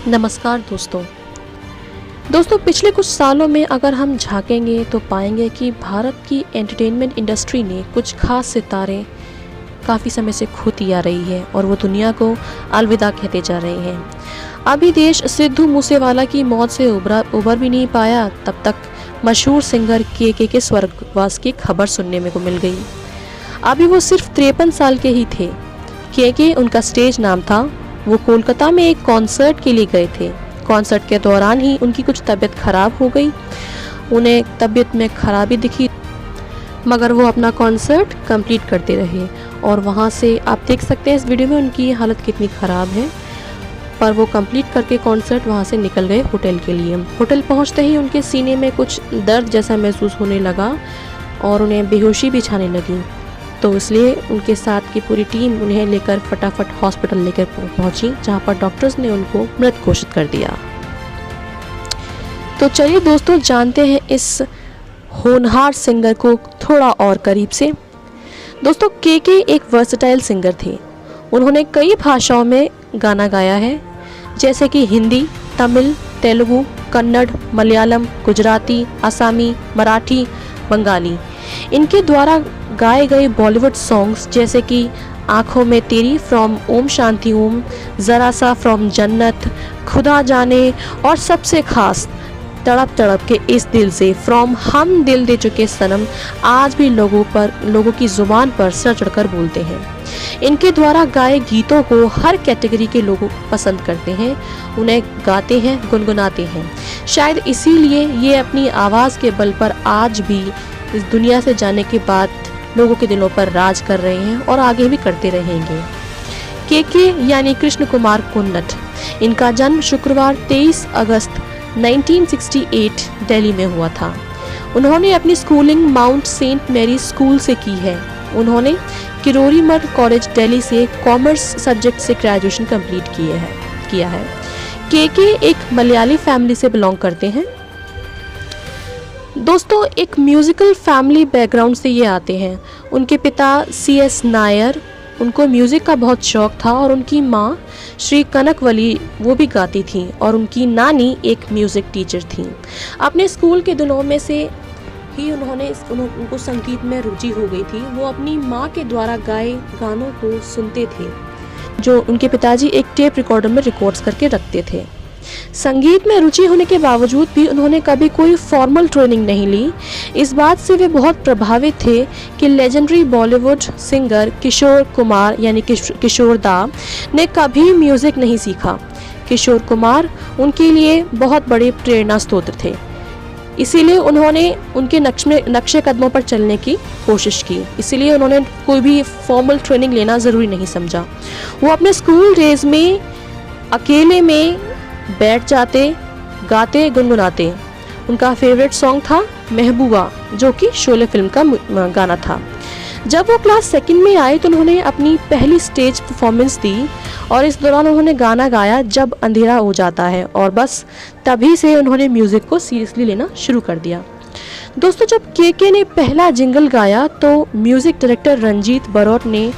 नमस्कार दोस्तों पिछले कुछ सालों में अगर हम झांकेंगे तो पाएंगे कि भारत की एंटरटेनमेंट इंडस्ट्री ने कुछ खास सितारे काफ़ी समय से खोती आ रही है और वो दुनिया को अलविदा कहते जा रहे हैं। अभी देश सिद्धू मूसेवाला की मौत से उबर भी नहीं पाया, तब तक मशहूर सिंगर के स्वर्गवास की खबर सुनने में को मिल गई। अभी वो सिर्फ 53 साल के ही थे। के उनका स्टेज नाम था। वो कोलकाता में एक कॉन्सर्ट के लिए गए थे। कॉन्सर्ट के दौरान ही उनकी कुछ तबीयत खराब हो गई। उन्हें तबीयत में खराबी दिखी, मगर वो अपना कॉन्सर्ट कंप्लीट करते रहे। और वहाँ से आप देख सकते हैं इस वीडियो में उनकी हालत कितनी ख़राब है, पर वो कंप्लीट करके कॉन्सर्ट वहाँ से निकल गए होटल के लिए। होटल पहुँचते ही उनके सीने में कुछ दर्द जैसा महसूस होने लगा और उन्हें बेहोशी भी छाने लगी। तो इसलिए उनके साथ की पूरी टीम उन्हें लेकर फटाफट हॉस्पिटल लेकर पहुंची, जहां पर डॉक्टर्स ने उनको मृत घोषित कर दिया। तो चलिए दोस्तों जानते हैं इस होनहार सिंगर को थोड़ा और करीब से। दोस्तों के एक वर्सेटाइल सिंगर थे। उन्होंने कई भाषाओं में गाना गाया है, जैसे कि हिंदी, तमिल, तेलुगु, कन्नड़, मलयालम, गुजराती, असमी, मराठी, बंगाली। इनके द्वारा गाए गए बॉलीवुड सॉन्ग्स जैसे कि आँखों में तेरी फ्रॉम ओम शांति ओम, ज़रा सा फ्रॉम जन्नत, खुदा जाने और सबसे खास तड़प तड़प के इस दिल से फ्रॉम हम दिल दे चुके सनम आज भी लोगों की ज़ुबान पर सर चढ़कर बोलते हैं। इनके द्वारा गाए गीतों को हर कैटेगरी के लोग पसंद करते हैं, उन्हें गाते हैं, गुनगुनाते हैं। शायद इसीलिए ये अपनी आवाज़ के बल पर आज भी इस दुनिया से जाने के बाद लोगों के दिलों पर राज कर रहे हैं और आगे भी करते रहेंगे। के यानी कृष्ण कुमार कुन्नट। इनका जन्म शुक्रवार 23 अगस्त 1968 दिल्ली में हुआ था। उन्होंने अपनी schooling Mount Saint Mary school से की है। उन्होंने किरोरी मठ कॉलेज दिल्ली से कॉमर्स सब्जेक्ट से ग्रेजुएशन कंप्लीट किया है। के एक मलयाली फैमिली से बिलोंग करते हैं। दोस्तों एक म्यूज़िकल फैमिली बैकग्राउंड से ये आते हैं। उनके पिता CS नायर, उनको म्यूज़िक का बहुत शौक़ था और उनकी माँ श्री कनकवली वो भी गाती थी और उनकी नानी एक म्यूज़िक टीचर थी। अपने स्कूल के दिनों में से ही उनको संगीत में रुचि हो गई थी। वो अपनी माँ के द्वारा गाए गानों को सुनते थे, जो उनके पिताजी एक टेप रिकॉर्डर में रिकॉर्ड्स करके रखते थे। संगीत में रुचि होने के बावजूद भी उन्होंने कभी कोई फॉर्मल ट्रेनिंग नहीं ली। इस बात से वे बहुत प्रभावित थे कि लेजेंडरी बॉलीवुड सिंगर किशोर कुमार यानी किशोर दा ने कभी म्यूज़िक नहीं सीखा। किशोर कुमार उनके लिए बहुत बड़े प्रेरणा स्रोत थे, इसीलिए उन्होंने उनके नक्शे कदमों पर चलने की कोशिश की। इसीलिए उन्होंने कोई भी फॉर्मल ट्रेनिंग लेना ज़रूरी नहीं समझा। वो अपने स्कूल डेज में अकेले में बैठ जाते, गाते, गुनगुनाते। उनका फेवरेट सॉन्ग था महबूबा, जो कि शोले फिल्म का गाना था। जब वो क्लास 2 में आए तो उन्होंने अपनी पहली स्टेज परफॉर्मेंस दी और इस दौरान उन्होंने गाना गाया जब अंधेरा हो जाता है, और बस तभी से उन्होंने म्यूज़िक को सीरियसली लेना शुरू कर दिया। दोस्तों जब के ने पहला जिंगल गाया तो म्यूज़िक डायरेक्टर रंजीत बरौट ने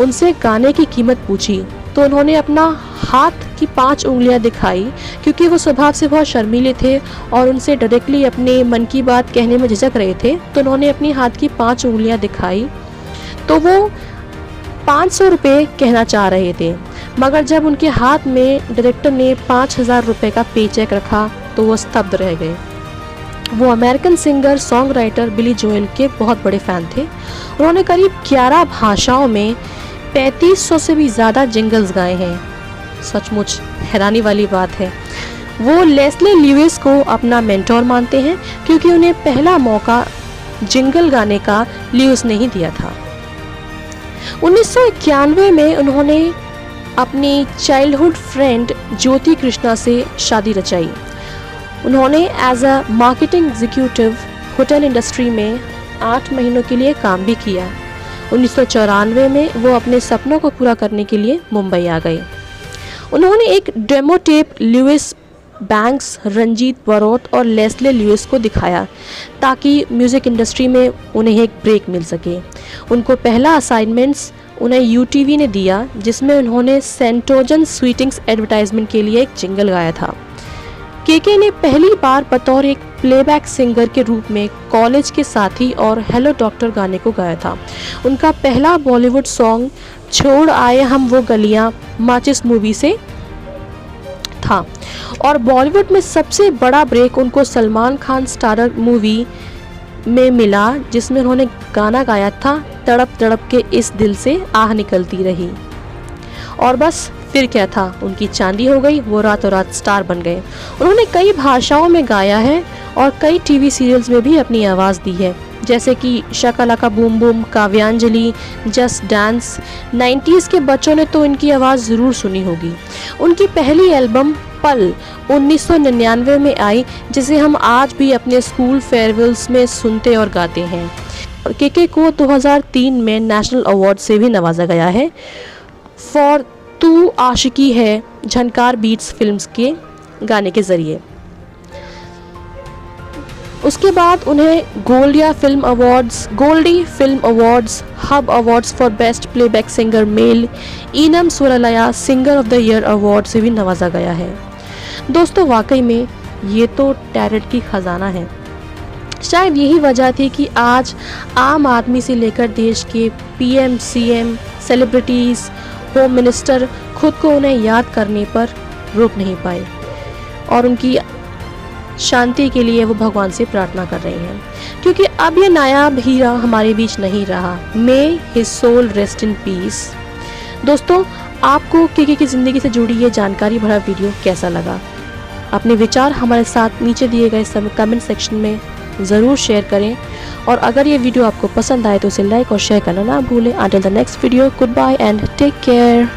उनसे गाने की कीमत पूछी, तो उन्होंने अपना हाथ की 5 उंगलियां दिखाई, क्योंकि वो स्वभाव से बहुत शर्मीले थे और उनसे डायरेक्टली अपने मन की बात कहने में झिझक रहे थे। तो उन्होंने अपनी हाथ की 5 उंगलियां दिखाई, तो वो 500 रुपये कहना चाह रहे थे, मगर जब उनके हाथ में डायरेक्टर ने 5000 रुपये का पे चेक रखा तो वो स्तब्ध रह गए। वो अमेरिकन सिंगर सॉन्ग राइटर बिली जोएल के बहुत बड़े फ़ैन थे। उन्होंने करीब 11 भाषाओं में 3500 से भी ज़्यादा जिंगल्स गाए हैं। सचमुच हैरानी वाली बात है। वो लेस्ली ल्यूइस को अपना मेंटोर मानते हैं, क्योंकि उन्हें पहला मौका जिंगल गाने का ल्यूइस ने ही दिया था। 1991 में उन्होंने अपनी चाइल्डहुड फ्रेंड ज्योति कृष्णा से शादी रचाई। उन्होंने as a marketing executive hotel industry में 8 महीनों के लिए काम भी किया। 1994 में वो अपने सपनों को पूरा करने के लिए मुंबई आ गए। उन्होंने एक demo tape Lewis Banks, Ranjit Barot और लेस्ली ल्यूइस को दिखाया, ताकि म्यूज़िक इंडस्ट्री में उन्हें एक ब्रेक मिल सके। उनको पहला असाइनमेंट्स उन्हें यूटीवी ने दिया, जिसमें उन्होंने सेंटोजन स्वीटिंग्स एडवर्टाइजमेंट के लिए एक जिंगल गाया था। केके ने पहली बार बतौर एक प्लेबैक सिंगर के रूप में कॉलेज के साथी और हेलो डॉक्टर गाने को गाया था। उनका पहला बॉलीवुड सॉन्ग छोड़ आए हम वो गलियां माचिस मूवी से था और बॉलीवुड में सबसे बड़ा ब्रेक उनको सलमान खान स्टारर मूवी में मिला, जिसमें उन्होंने गाना गाया था तड़प तड़प के इस दिल से आह निकलती रही। और बस फिर क्या था, उनकी चांदी हो गई, वो रातों रात स्टार बन गए। उन्होंने कई भाषाओं में गाया है और कई टीवी सीरियल्स में भी अपनी आवाज़ दी है, जैसे कि शाकालाका बूम बूम, काव्यांजलि, जस्ट डांस। 90s के बच्चों ने तो इनकी आवाज़ ज़रूर सुनी होगी। उनकी पहली एल्बम पल 1999 में आई, जिसे हम आज भी अपने स्कूल फेयरवेल्स में सुनते और गाते हैं। केके को 2003 में नेशनल अवार्ड से भी नवाजा गया है फॉर तू आशिकी है झनकार बीट्स फिल्म्स के गाने के ज़रिए। उसके बाद उन्हें Goldie film awards, hub awards for best playback singer male, ईनम Swaralaya singer of the year award से भी नवाजा गया है। दोस्तों, वाकई में ये तो टैलेंट की खजाना है। शायद यही वजह थी कि आज आम आदमी से लेकर देश के PM, CM, celebrities, home minister खुद को उन्हें याद करने पर रोक नहीं पाए और उनकी शांति के लिए वो भगवान से प्रार्थना कर रही हैं, क्योंकि अब ये नायाब हीरा हमारे बीच नहीं रहा। May his soul rest in peace. दोस्तों, आपको केके की ज़िंदगी से जुड़ी ये जानकारी भरा वीडियो कैसा लगा? अपने विचार हमारे साथ नीचे दिए गए कमेंट सेक्शन में ज़रूर शेयर करें और अगर ये वीडियो आपको पसंद आए तो उसे लाइक और शेयर करना ना भूलें। Until the next video, goodbye and take care.